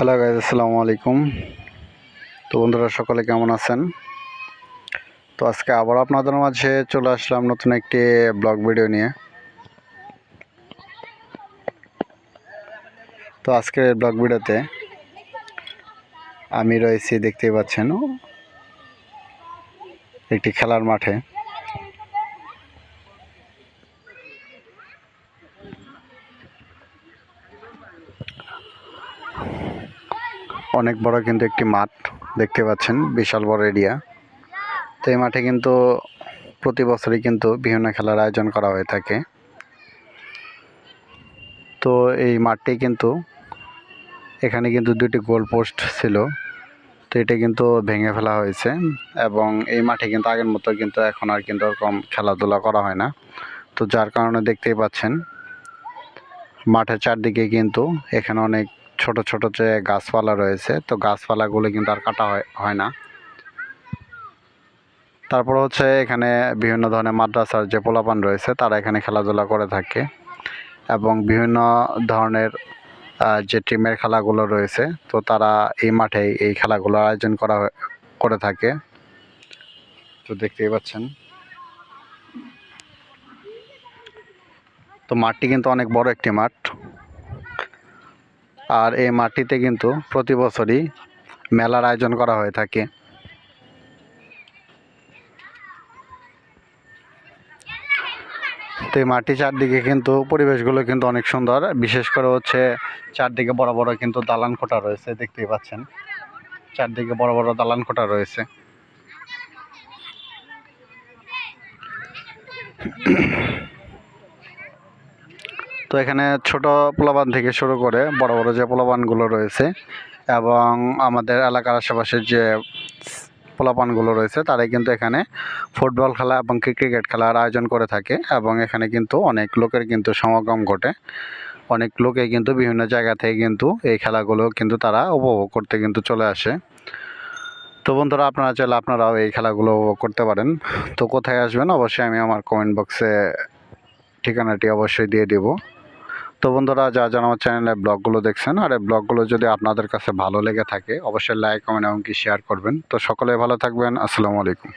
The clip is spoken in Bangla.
হ্যালো গাইজ, আসসালামু আলাইকুম। তো বন্ধুরা, সকলে কেমন আছেন? তো আজকে আবার আপনাদের মাঝে চলে আসলাম নতুন একটি ব্লগ ভিডিও নিয়ে। তো আজকের ব্লগ ভিডিওতে আমি রয়েছি, দেখতেই পাচ্ছেন, একটি খেলার মাঠে। অনেক বড় কিন্তু একটি মাঠ দেখতে পাচ্ছেন, বিশাল বড় এরিয়া। তো এই মাঠে কিন্তু প্রতি বছরই কিন্তু বিভিন্ন খেলার আয়োজন করা হয়ে থাকে। তো এই মাঠটি কিন্তু এখানে কিন্তু দুটি গোল পোস্ট ছিল, তো এটা কিন্তু ভেঙে ফেলা হয়েছে। এবং এই মাঠে কিন্তু আগের মতো কিন্তু এখন আর কিন্তু ওরকম খেলাধুলা করা হয় না। তো যার কারণে দেখতেই পাচ্ছেন মাঠের চারদিকে কিন্তু এখানে অনেক ছোট ছোট যে গাছপালা রয়েছে, তো গাছপালাগুলো কিন্তু আর কাটা হয় না। তারপর হচ্ছে এখানে বিভিন্ন ধরনের মাদ্রাসার যে পোলাপান রয়েছে তারা এখানে খেলাধুলা করে থাকে, এবং বিভিন্ন ধরনের যে টিমের খেলাগুলো রয়েছে তো তারা এই মাঠে এই খেলাগুলোর আয়োজন করে থাকে। তো দেখতেই পাচ্ছেন, তো মাঠটি কিন্তু অনেক বড় একটি মাঠ। আর এই মাঠটিতে কিন্তু প্রতি বছরই মেলার আয়োজন করা হয়ে থাকে। তো এই মাঠটি চারদিকে কিন্তু পরিবেশগুলো কিন্তু অনেক সুন্দর, বিশেষ করে হচ্ছে চারদিকে বড় বড় কিন্তু দালান কোঠা রয়েছে, দেখতেই পাচ্ছেন চারদিকে বড় বড় দালান কোঠা রয়েছে। তো এখানে ছোট পোলাপান থেকে শুরু করে বড় বড় যে পোলাপানগুলো রয়েছে এবং আমাদের এলাকার আশেপাশের যে পোলাপানগুলো রয়েছে তারাই কিন্তু এখানে ফুটবল খেলা এবং ক্রিকেট খেলার আয়োজন করে থাকে। এবং এখানে কিন্তু অনেক লোকের কিন্তু সমাগম ঘটে, অনেক লোকে কিন্তু বিভিন্ন জায়গা থেকে কিন্তু এই খেলাগুলো কিন্তু তারা উপভোগ করতে কিন্তু চলে আসে। তো বন্ধুরা, আপনারা চাইলে আপনারাও এই খেলাগুলো উপভোগ করতে পারেন। তো কোথায় আসবেন অবশ্যই আমি আমার কমেন্ট বক্সে ঠিকানাটি অবশ্যই দিয়ে দেব। তো বন্ধুরা, যারা আমার চ্যানেলে ব্লগগুলো দেখছেন, আর এই ব্লগগুলো যদি আপনাদের কাছে ভালো লেগে থাকে অবশ্যই লাইক, কমেন্ট এবং শেয়ার করবেন। তো সকলে ভালো থাকবেন। আসসালামু আলাইকুম।